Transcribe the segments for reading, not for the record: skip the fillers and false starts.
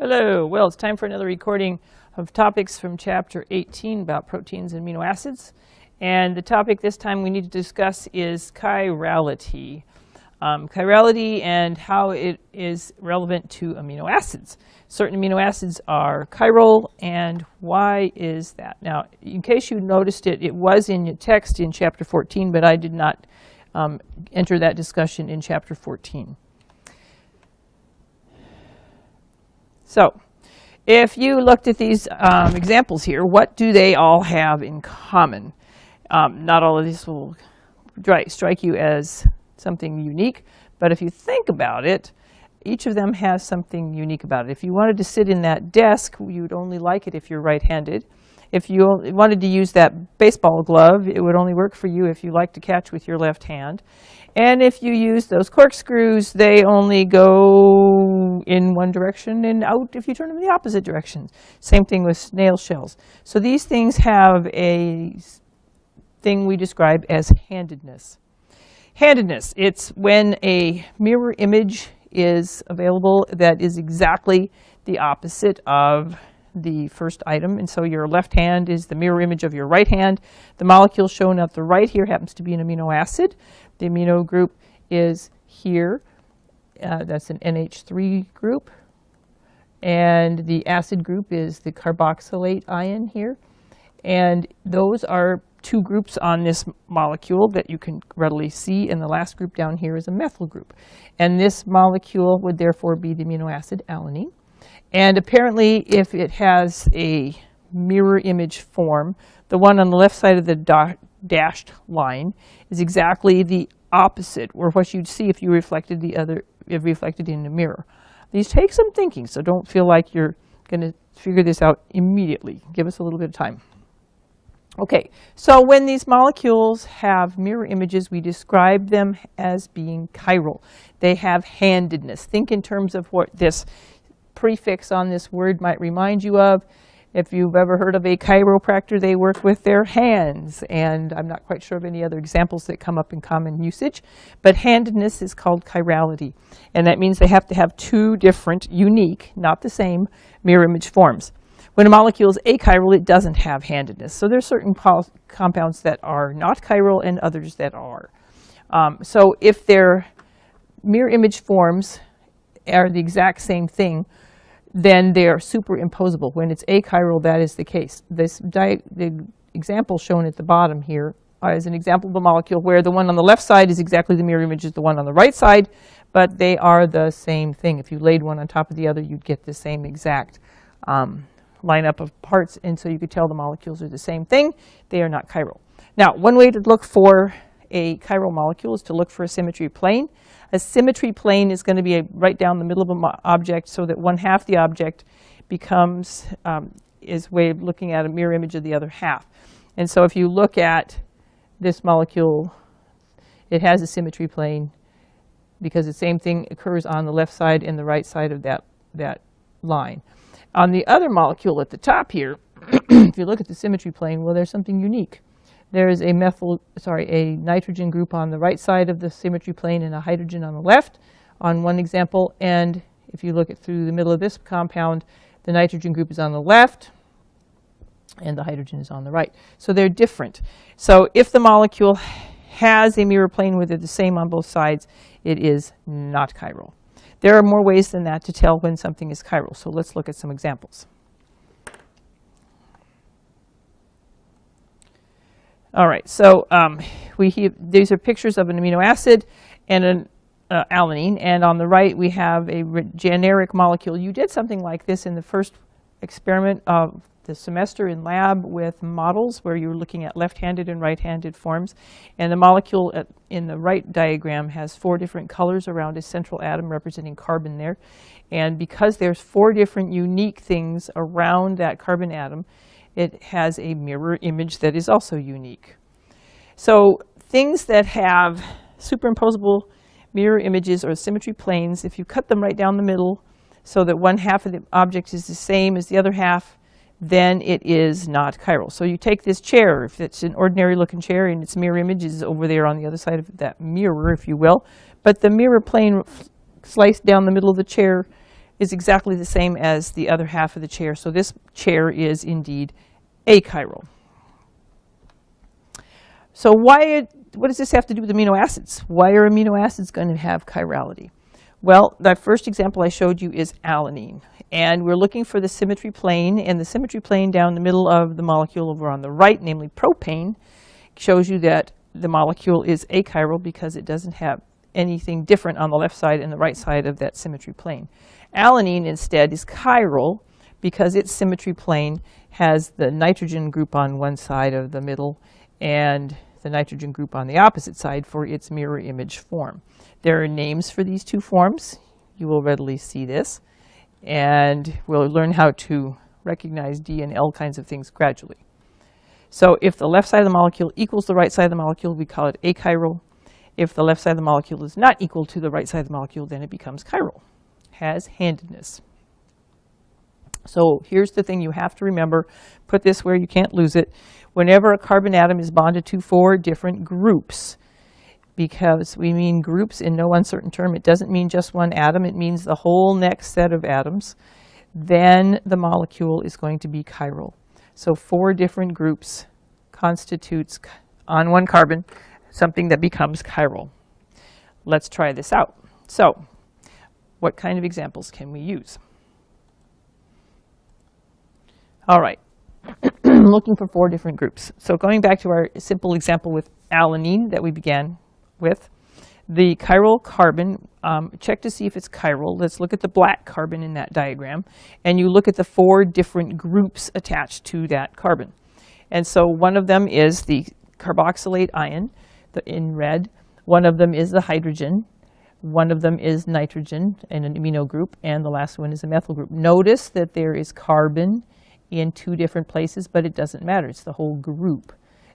Hello. Well, it's time for another recording of topics from Chapter 18 about proteins and amino acids. And the topic this time we need to discuss is chirality. Chirality and how it is relevant to amino acids. Certain amino acids are chiral, and why is that? Now, in case you noticed it, it was in your text in Chapter 14, but I did not enter that discussion in Chapter 14. So, if you looked at these examples here, what do they all have in common? Not all of these will strike you as something unique, but if you think about it, each of them has something unique about it. If you wanted to sit in that desk, you'd only like it if you're right-handed. If you wanted to use that baseball glove, it would only work for you if you like to catch with your left hand. And if you use those corkscrews, they only go in one direction and out if you turn them in the opposite direction. Same thing with snail shells. So these things have a thing we describe as handedness. Handedness, it's when a mirror image is available that is exactly the opposite of the first item. And so your left hand is the mirror image of your right hand. The molecule shown at the right here happens to be an amino acid. The amino group is here. That's an NH3 group. And the acid group is the carboxylate ion here. And those are two groups on this molecule that you can readily see, and the last group down here is a methyl group. And this molecule would therefore be the amino acid alanine. And apparently, if it has a mirror image form, the one on the left side of the dashed line is exactly the opposite, or what you'd see if you reflected in a mirror. These take some thinking, so don't feel like you're going to figure this out immediately. Give us a little bit of time. Okay, so when these molecules have mirror images, we describe them as being chiral. They have handedness. Think in terms of what this prefix on this word might remind you of. If you've ever heard of a chiropractor, they work with their hands, and I'm not quite sure of any other examples that come up in common usage, but handedness is called chirality, and that means they have to have two different, unique, not the same, mirror image forms. When a molecule is achiral, it doesn't have handedness. So there's certain compounds that are not chiral and others that are. So if their mirror image forms are the exact same thing, then they are superimposable. When it's achiral, that is the case. The example shown at the bottom here is an example of a molecule where the one on the left side is exactly the mirror image as the one on the right side, but they are the same thing. If you laid one on top of the other, you'd get the same exact lineup of parts, and so you could tell the molecules are the same thing. They are not chiral. Now, one way to look for a chiral molecule is to look for a symmetry plane. A symmetry plane is going to be right down the middle of an object, so that one half the object becomes is a way of looking at a mirror image of the other half. And so if you look at this molecule, it has a symmetry plane because the same thing occurs on the left side and the right side of that line. On the other molecule at the top here, if you look at the symmetry plane, well, there's something unique. There is a nitrogen group on the right side of the symmetry plane and a hydrogen on the left on one example. And if you look at through the middle of this compound, the nitrogen group is on the left and the hydrogen is on the right. So they're different. So if the molecule has a mirror plane where they're the same on both sides, it is not chiral. There are more ways than that to tell when something is chiral. So let's look at some examples. All right, so these are pictures of an amino acid and an alanine, and on the right we have a generic molecule. You did something like this in the first experiment of the semester in lab with models where you were looking at left-handed and right-handed forms, and the molecule in the right diagram has 4 different colors around a central atom representing carbon there, and because there's 4 different unique things around that carbon atom, it has a mirror image that is also unique. So things that have superimposable mirror images or symmetry planes, if you cut them right down the middle so that one half of the object is the same as the other half, then it is not chiral. So you take this chair, if it's an ordinary looking chair and its mirror image is over there on the other side of that mirror, if you will, but the mirror plane sliced down the middle of the chair is exactly the same as the other half of the chair. So this chair is indeed achiral. So what does this have to do with amino acids? Why are amino acids going to have chirality? Well, the first example I showed you is alanine. And we're looking for the symmetry plane. And the symmetry plane down the middle of the molecule over on the right, namely propane, shows you that the molecule is achiral because it doesn't have anything different on the left side and the right side of that symmetry plane. Alanine instead is chiral because its symmetry plane has the nitrogen group on one side of the middle and the nitrogen group on the opposite side for its mirror image form. There are names for these two forms. You will readily see this. And we'll learn how to recognize D and L kinds of things gradually. So if the left side of the molecule equals the right side of the molecule, we call it achiral. If the left side of the molecule is not equal to the right side of the molecule, then it becomes chiral, has handedness. So here's the thing you have to remember. Put this where you can't lose it. Whenever a carbon atom is bonded to 4 different groups, because we mean groups in no uncertain term, it doesn't mean just one atom, it means the whole next set of atoms, then the molecule is going to be chiral. So 4 different groups constitutes, on one carbon, something that becomes chiral. Let's try this out. So, what kind of examples can we use? All right, looking for 4 different groups. So going back to our simple example with alanine that we began with, the chiral carbon, check to see if it's chiral. Let's look at the black carbon in that diagram, and you look at the 4 different groups attached to that carbon. And so one of them is the carboxylate ion, in red. One of them is the hydrogen. One of them is nitrogen and an amino group, and the last one is a methyl group. Notice that there is carbon in 2 different places, but it doesn't matter. It's the whole group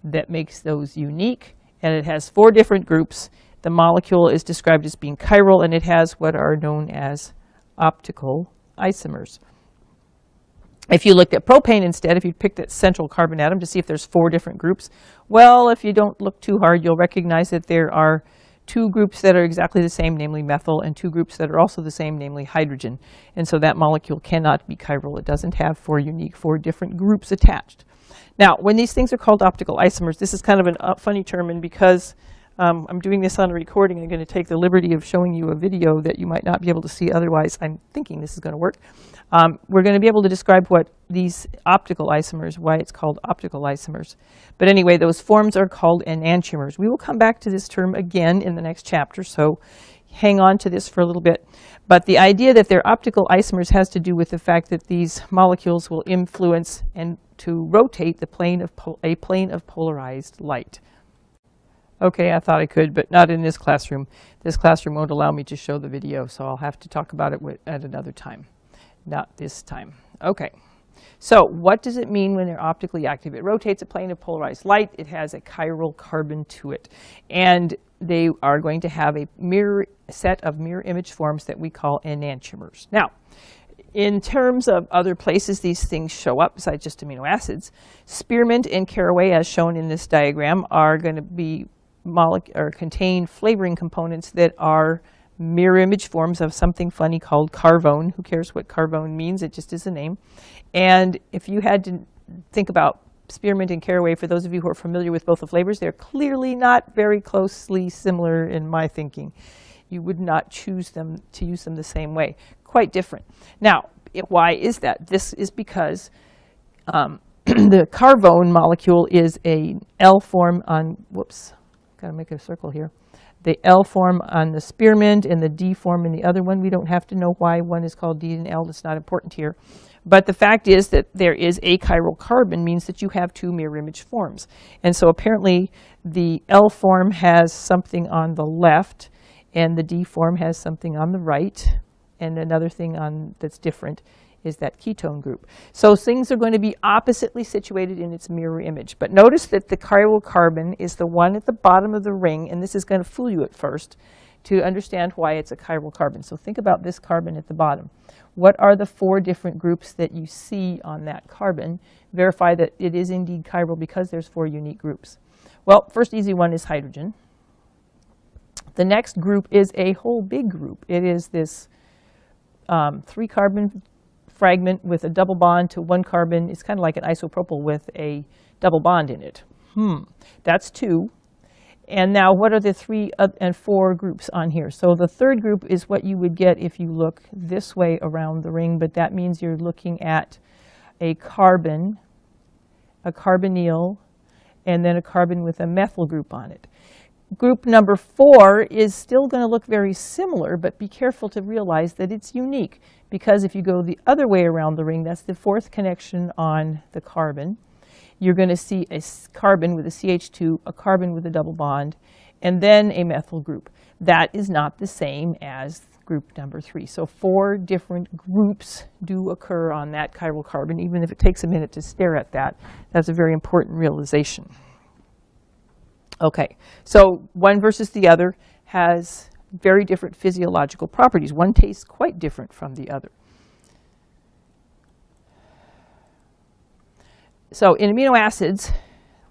that makes those unique, and it has 4 different groups. The molecule is described as being chiral, and it has what are known as optical isomers. If you looked at propane instead, if you picked that central carbon atom to see if there's 4 different groups, well, if you don't look too hard, you'll recognize that there are 2 groups that are exactly the same, namely methyl, and 2 groups that are also the same, namely hydrogen. And so that molecule cannot be chiral. It doesn't have 4 different groups attached. Now, when these things are called optical isomers, this is kind of a funny term, and because I'm doing this on a recording, I'm going to take the liberty of showing you a video that you might not be able to see otherwise. I'm thinking this is going to work. We're going to be able to describe what these optical isomers, why it's called optical isomers. But anyway, those forms are called enantiomers. We will come back to this term again in the next chapter, so hang on to this for a little bit. But the idea that they're optical isomers has to do with the fact that these molecules will influence and to rotate the plane of a plane of polarized light. Okay, I thought I could, but not in this classroom. This classroom won't allow me to show the video, so I'll have to talk about it at another time. Not this time. Okay, so what does it mean when they're optically active? It rotates a plane of polarized light. It has a chiral carbon to it. And they are going to have a set of mirror image forms that we call enantiomers. Now, in terms of other places these things show up besides just amino acids, spearmint and caraway, as shown in this diagram, are going to be contain flavoring components that are mirror image forms of something funny called carvone. Who cares what carvone means? It just is a name. And if you had to think about spearmint and caraway, for those of you who are familiar with both the flavors, they're clearly not very closely similar in my thinking. You would not choose them to use them the same way. Quite different. Now, why is that? This is because the carvone molecule is a L form on, whoops, got to make a circle here. The L form on the spearmint and the D form in the other one. We don't have to know why one is called D and L. It's not important here. But the fact is that there is achiral carbon means that you have 2 mirror image forms. And so apparently the L form has something on the left and the D form has something on the right. And another thing that's different is that ketone group. So things are going to be oppositely situated in its mirror image. But notice that the chiral carbon is the one at the bottom of the ring, and this is going to fool you at first to understand why it's a chiral carbon. So think about this carbon at the bottom. What are the 4 different groups that you see on that carbon? Verify that it is indeed chiral because there's 4 unique groups. Well, first easy one is hydrogen. The next group is a whole big group. It is this 3-carbon fragment with a double bond to 1 carbon. It's kind of like an isopropyl with a double bond in it. That's 2. And now what are the 3 and 4 groups on here? So the third group is what you would get if you look this way around the ring, but that means you're looking at a carbon, a carbonyl, and then a carbon with a methyl group on it. Group number 4 is still going to look very similar, but be careful to realize that it's unique, because if you go the other way around the ring, that's the 4th connection on the carbon. You're going to see a carbon with a CH2, a carbon with a double bond, and then a methyl group. That is not the same as group number 3. So 4 different groups do occur on that chiral carbon, even if it takes a minute to stare at that. That's a very important realization. Okay, so one versus the other has very different physiological properties. One tastes quite different from the other. So in amino acids,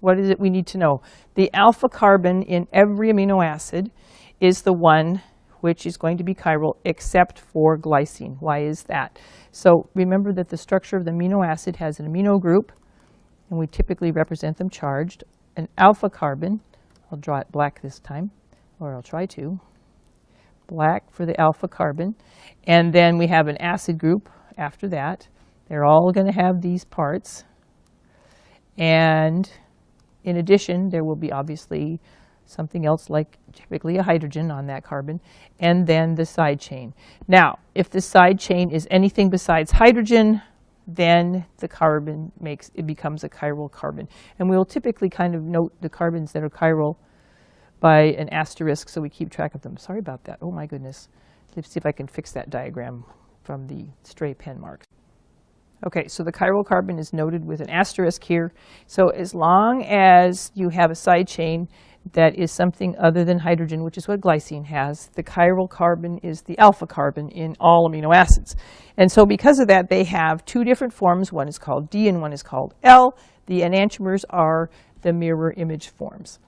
what is it we need to know? The alpha carbon in every amino acid is the one which is going to be chiral except for glycine. Why is that? So remember that the structure of the amino acid has an amino group, and we typically represent them charged. An alpha carbon, I'll draw it black this time, or I'll try to. Black for the alpha carbon. And then we have an acid group after that. They're all going to have these parts. And in addition, there will be obviously something else, like typically a hydrogen on that carbon, and then the side chain. Now, if the side chain is anything besides hydrogen, then the carbon becomes a chiral carbon. And we will typically kind of note the carbons that are chiral by an asterisk, so we keep track of them. Sorry about that. Oh my goodness. Let's see if I can fix that diagram from the stray pen marks. Okay, so the chiral carbon is noted with an asterisk here. So as long as you have a side chain that is something other than hydrogen, which is what glycine has, the chiral carbon is the alpha carbon in all amino acids. And so because of that, they have 2 different forms. One is called D and one is called L. The enantiomers are the mirror image forms.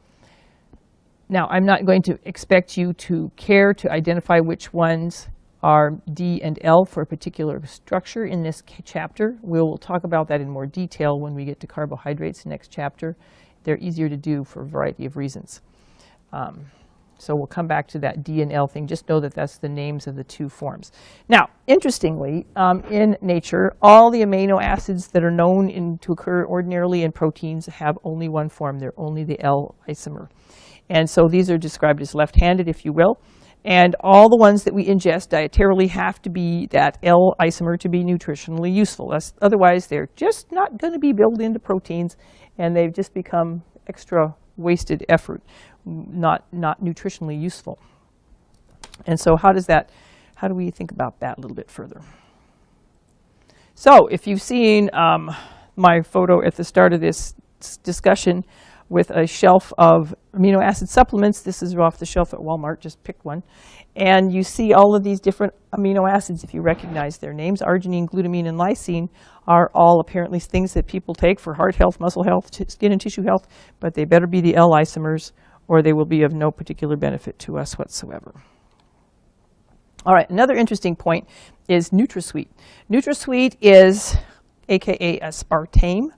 Now, I'm not going to expect you to care to identify which ones are D and L for a particular structure in this chapter. We'll talk about that in more detail when we get to carbohydrates next chapter. They're easier to do for a variety of reasons. So we'll come back to that D and L thing. Just know that that's the names of the 2 forms. Now, interestingly, in nature, all the amino acids that are known to occur ordinarily in proteins have only one form. They're only the L isomer. And so these are described as left-handed, if you will. And all the ones that we ingest dietarily have to be that L isomer to be nutritionally useful. Otherwise, they're just not going to be built into proteins, and they've just become extra wasted effort, not nutritionally useful. And so how do we think about that a little bit further? So if you've seen my photo at the start of this discussion with a shelf of amino acid supplements, this is off the shelf at Walmart, just pick one, and you see all of these different amino acids, if you recognize their names. Arginine, glutamine, and lysine are all apparently things that people take for heart health, muscle health, skin and tissue health, but they better be the L isomers or they will be of no particular benefit to us whatsoever. All right, another interesting point is NutraSweet. NutraSweet is AKA aspartame.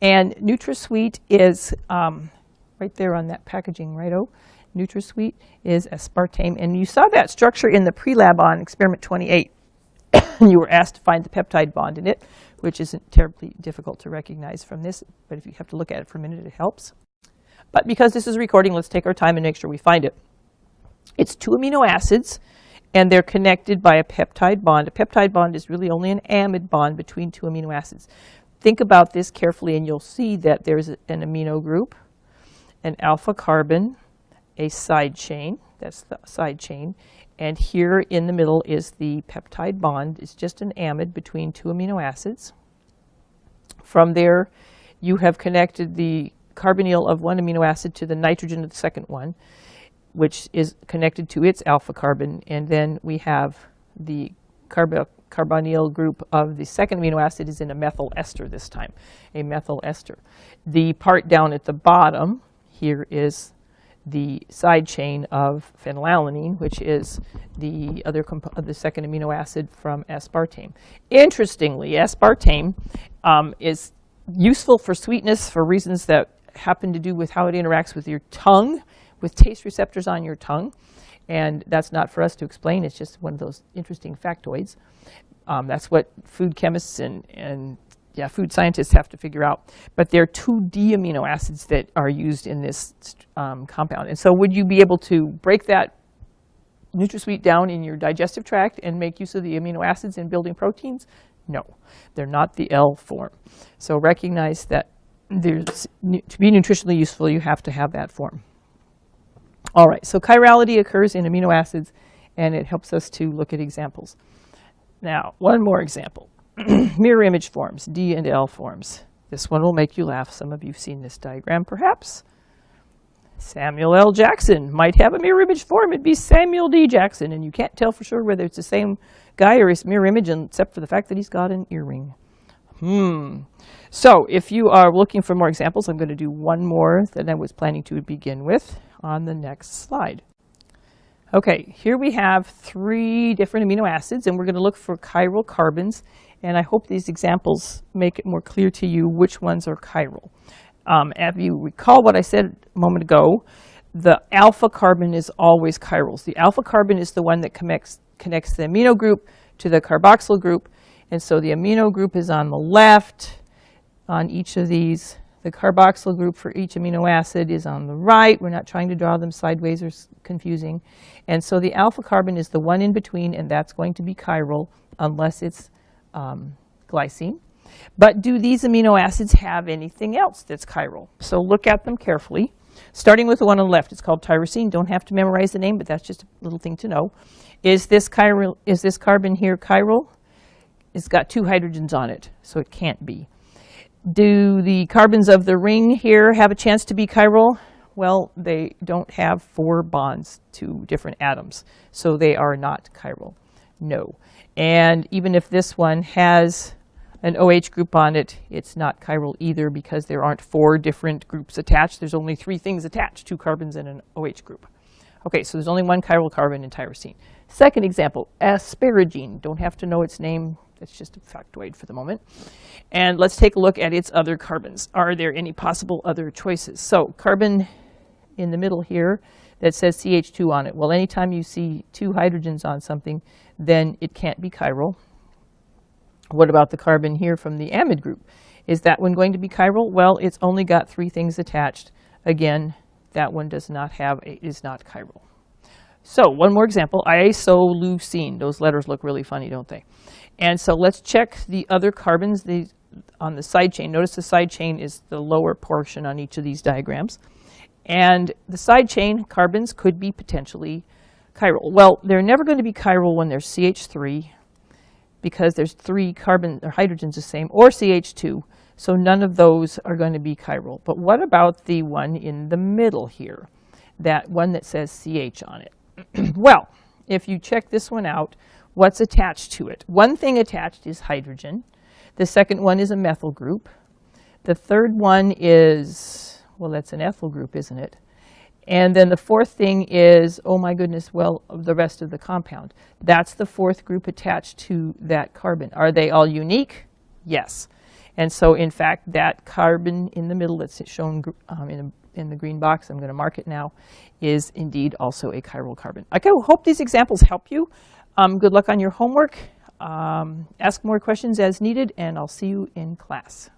And NutraSweet is right there on that packaging, right-o. NutraSweet is aspartame. And you saw that structure in the pre-lab on experiment 28. You were asked to find the peptide bond in it, which isn't terribly difficult to recognize from this. But if you have to look at it for a minute, it helps. But because this is recording, let's take our time and make sure we find it. It's 2 amino acids, and they're connected by a peptide bond. A peptide bond is really only an amide bond between 2 amino acids. Think about this carefully and you'll see that there's an amino group, an alpha carbon, a side chain, that's the side chain, and here in the middle is the peptide bond. It's just an amide between 2 amino acids. From there, you have connected the carbonyl of one amino acid to the nitrogen of the second one, which is connected to its alpha carbon, and then we have the carbonyl group of the second amino acid is in a methyl ester this time, a methyl ester. The part down at the bottom here is the side chain of phenylalanine, which is the the second amino acid from aspartame. Interestingly, aspartame is useful for sweetness for reasons that happen to do with how it interacts with your tongue, with taste receptors on your tongue. And that's not for us to explain. It's just one of those interesting factoids. That's what food chemists and food scientists have to figure out. But there are 2 D amino acids that are used in this compound. And so would you be able to break that NutraSweet down in your digestive tract and make use of the amino acids in building proteins? No, they're not the L form. So recognize that to be nutritionally useful, you have to have that form. All right, so chirality occurs in amino acids, and it helps us to look at examples. Now, one more example. Mirror image forms, D and L forms. This one will make you laugh. Some of you have seen this diagram, perhaps. Samuel L. Jackson might have a mirror image form. It'd be Samuel D. Jackson, and you can't tell for sure whether it's the same guy or his mirror image, except for the fact that he's got an earring. So if you are looking for more examples, I'm going to do one more than I was planning to begin with on the next slide. Okay, here we have 3 different amino acids, and we're going to look for chiral carbons. And I hope these examples make it more clear to you which ones are chiral. If you recall what I said a moment ago, the alpha carbon is always chirals. The alpha carbon is the one that connects the amino group to the carboxyl group. And so the amino group is on the left on each of these. The carboxyl group for each amino acid is on the right. We're not trying to draw them sideways or confusing. And so the alpha carbon is the one in between, and that's going to be chiral unless it's glycine. But do these amino acids have anything else that's chiral? So look at them carefully. Starting with the one on the left, it's called tyrosine. Don't have to memorize the name, but that's just a little thing to know. Is this carbon here chiral? It's got 2 hydrogens on it, so it can't be. Do the carbons of the ring here have a chance to be chiral? Well, they don't have 4 bonds to different atoms, so they are not chiral. No. And even if this one has an OH group on it, it's not chiral either because there aren't 4 different groups attached. There's only 3 things attached, 2 carbons and an OH group. Okay, so there's only 1 chiral carbon in tyrosine. Second example, asparagine. Don't have to know its name. That's just a factoid for the moment. And let's take a look at its other carbons. Are there any possible other choices? So carbon in the middle here that says CH2 on it. Well, anytime you see 2 hydrogens on something, then it can't be chiral. What about the carbon here from the amide group? Is that one going to be chiral? Well, it's only got 3 things attached. Again, that one is not chiral. So one more example, isoleucine. Those letters look really funny, don't they? And so let's check the other carbons on the side chain. Notice the side chain is the lower portion on each of these diagrams. And the side chain carbons could be potentially chiral. Well, they're never going to be chiral when there's CH3 because there's 3 carbon or hydrogens the same, or CH2. So none of those are going to be chiral. But what about the one in the middle here? That one that says CH on it. Well, if you check this one out, what's attached to it? One thing attached is hydrogen. The second one is a methyl group. The third one is, well, that's an ethyl group, isn't it? And then the fourth thing is, oh my goodness, well, the rest of the compound. That's the 4th group attached to that carbon. Are they all unique? Yes. And so, in fact, that carbon in the middle that's shown in the green box, I'm going to mark it now, is indeed also a chiral carbon. I hope these examples help you. Good luck on your homework. Ask more questions as needed, and I'll see you in class.